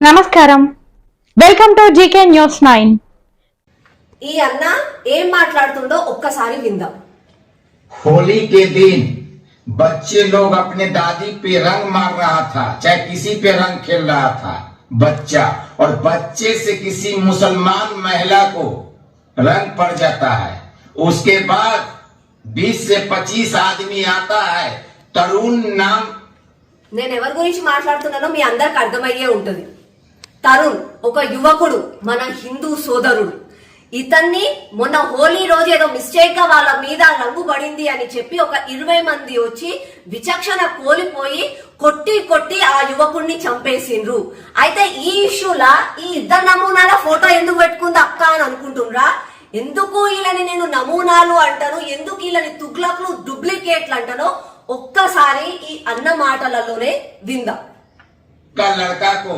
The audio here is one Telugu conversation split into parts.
నమస్కారం వెల్కమ్ టు జీకే న్యూస్ 9 ఈ అన్న ఏం మాట్లాడుతుండో ఒక్కసారి విందాం। होली के दिन बच्चे लोग अपने दादी पे रंग मार रहा था, चाहे किसी पे रंग खेल रहा था बच्चा, और बच्चे से किसी मुसलमान महिला को रंग पड़ जाता है। उसके बाद 20 से 25 आदमी आता है। तरुण नाम నేను ఎవరి గురించి మాట్లాడుతున్నానో మీ అందరికి అర్థమయ్యే ఉంటది। తరుణ్ ఒక యువకుడు, మన హిందూ సోదరుడు। ఇతన్ని మొన్న హోలీ రోజు ఏదో మిస్టేక్ గా వాళ్ళ మీద రంగు పడింది అని చెప్పి ఒక 20 మంది వచ్చి విచక్షణ కోల్పోయి కొట్టి ఆ యువకుడిని చంపేసిండ్రు। అయితే ఈ ఇష్యూలా ఈ ఇద్దరు నమూనాల ఫోటో ఎందుకు పెట్టుకుంది అక్క అని అనుకుంటున్నారా? ఎందుకు వీళ్ళని నేను నమూనాలు అంటాను, ఎందుకు వీళ్ళని తుగ్లక్లు డూప్లికేట్లు అంటానో ఒక్కసారి ఈ అన్న మాటలలోనే విందాం। का लड़का को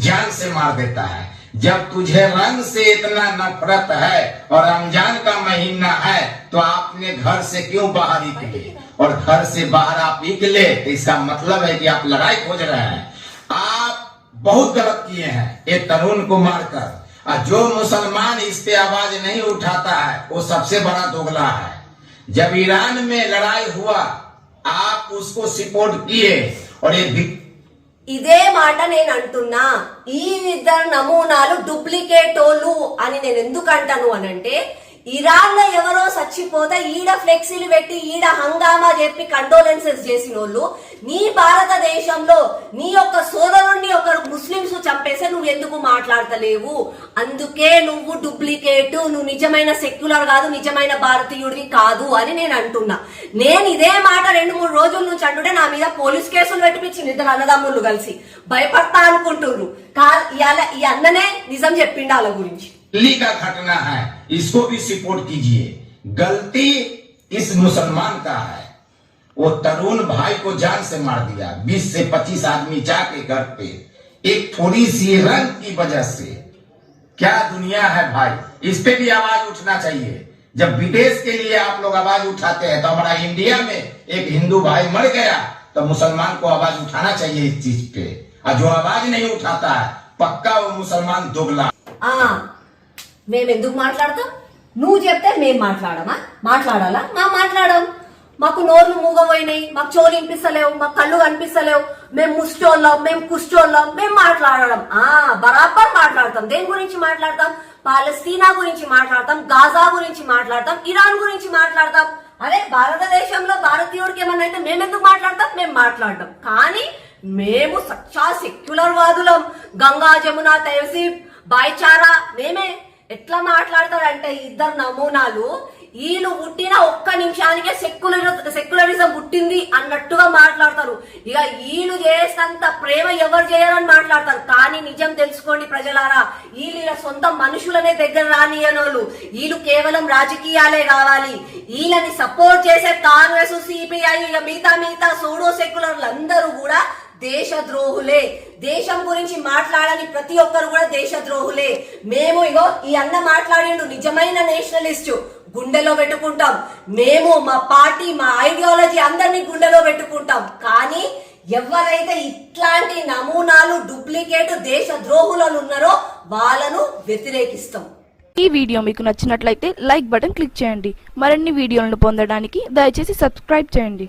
जान से मार देता है। जब तुझे रंग से इतना नफरत है और रमजान का महीना है तो आपने घर से क्यों बाहर निकले? और घर से बाहर आप निकले तो इसका मतलब है कि आप लड़ाई खोज रहे हैं। आप बहुत गलत किए हैं ये तरुण को मारकर। और जो मुसलमान इस पे आवाज नहीं उठाता है वो सबसे बड़ा दोगला है। जब ईरान में लड़ाई हुआ आप उसको सपोर्ट किए और ये ఇదే మాట నేను అంటున్నా, ఈ ఇద్దరు నమూనాలు డూప్లికేటోలు అని నేను ఎందుకు అంటాను అనంటే, ఇరాన్ లో ఎవరో చచ్చిపోతే ఈడ ఫ్లెక్సీలు పెట్టి ఈడ హంగామా చెప్పి కండోలెన్సెస్ చేసిన వాళ్ళు నీ భారతదేశంలో నీ యొక్క సోదరుణ్ణి ఒక ముస్లింస్ చంపేస్తే నువ్వు ఎందుకు మాట్లాడతలేవు? అందుకే నువ్వు డూప్లికేట్, నువ్వు నిజమైన సెక్యులర్ కాదు, నిజమైన భారతీయుడివి కాదు అని నేను అంటున్నా। నేను ఇదే మాట 2-3 రోజుల నుంచి అంటుంటే నా మీద పోలీస్ కేసులు పెట్టిపించింది ఇద్దరు అన్నదమ్ముళ్ళు కలిసి। భయపడతా అనుకుంటున్నారు, ఇవాళ ఈ అన్ననే నిజం చెప్పిండు వాళ్ళ గురించి। दिल्ली का घटना है, इसको भी सपोर्ट कीजिए। गलती इस मुसलमान का है, वो तरुण भाई को जान से मार दिया। 20 से 25 आदमी जाके घर पे एक थोड़ी सी रंग की वजह से। क्या दुनिया है भाई, इस पे भी आवाज उठना चाहिए। जब विदेश के लिए आप लोग आवाज उठाते हैं तो हमारा इंडिया में एक हिंदू भाई मर गया तो मुसलमान को आवाज उठाना चाहिए इस चीज पे। और जो आवाज नहीं उठाता है पक्का वो मुसलमान दोगला। మేము ఎందుకు మాట్లాడతాం? నువ్వు చెప్తే మేము మాట్లాడాలా? మాట్లాడాం। మాకు నోర్లు మూగపోయినాయి, మాకు చెవులు వినిపిస్తలేవు, మాకు కళ్ళు కనిపిస్తలేవు, మేము ముష్టోళ్ళం, మేము కుష్టోళ్ళం, మేము మాట్లాడడం బరాబర్ మాట్లాడతాం। దేని గురించి మాట్లాడతాం? పాలస్తీనా గురించి మాట్లాడతాం, గాజా గురించి మాట్లాడతాం, ఇరాన్ గురించి మాట్లాడతాం। అదే భారతదేశంలో భారతీయుడికి ఏమన్నా అయితే మేమెందుకు మాట్లాడతాం? మేము మాట్లాడతాం। కానీ మేము సచ్చా సెక్యులర్ వాదులం, గంగా జమున తహసీబ్ భాయిచారా మేమే। ఎట్లా మాట్లాడతారంటే ఇద్దరు నమూనాలు వీళ్ళు పుట్టిన ఒక్క నిమిషానికే సెక్యులరిజం పుట్టింది అన్నట్టుగా మాట్లాడతారు। ఇక వీళ్ళు చేసినంత ప్రేమ ఎవరు చేయరని మాట్లాడతారు। కానీ నిజం తెలుసుకోండి ప్రజలారా, వీళ్ళ సొంత మనుషులనే దగ్గర రానియనోళ్ళు, వీళ్ళు కేవలం రాజకీయాలే కావాలి। వీళ్ళని సపోర్ట్ చేసే కాంగ్రెస్, సిపిఐ, ఇక మిగతా సోడో సెక్యులర్లు అందరూ కూడా దేశద్రోహులే। దేశం గురించి మాట్లాడని ప్రతి ఒక్కరు కూడా దేశద్రోహులే। మేము ఇగో ఈ అన్న మాట్లాడిండు నిజమైన నేషనలిస్ట్, గుండెలో పెట్టుకుంటాం। మేము మా పార్టీ, మా ఐడియాలజీ అందరినీ గుండెలో పెట్టుకుంటాం। కానీ ఎవరైతే ఇట్లాంటి నమూనాలు డూప్లికేట్ దేశద్రోహులను ఉన్నారో వాళ్ళను వ్యతిరేకిస్తాం। ఈ వీడియో మీకు నచ్చినట్లయితే లైక్ బటన్ క్లిక్ చేయండి। మరిన్ని వీడియోలను పొందడానికి దయచేసి సబ్స్క్రైబ్ చేయండి।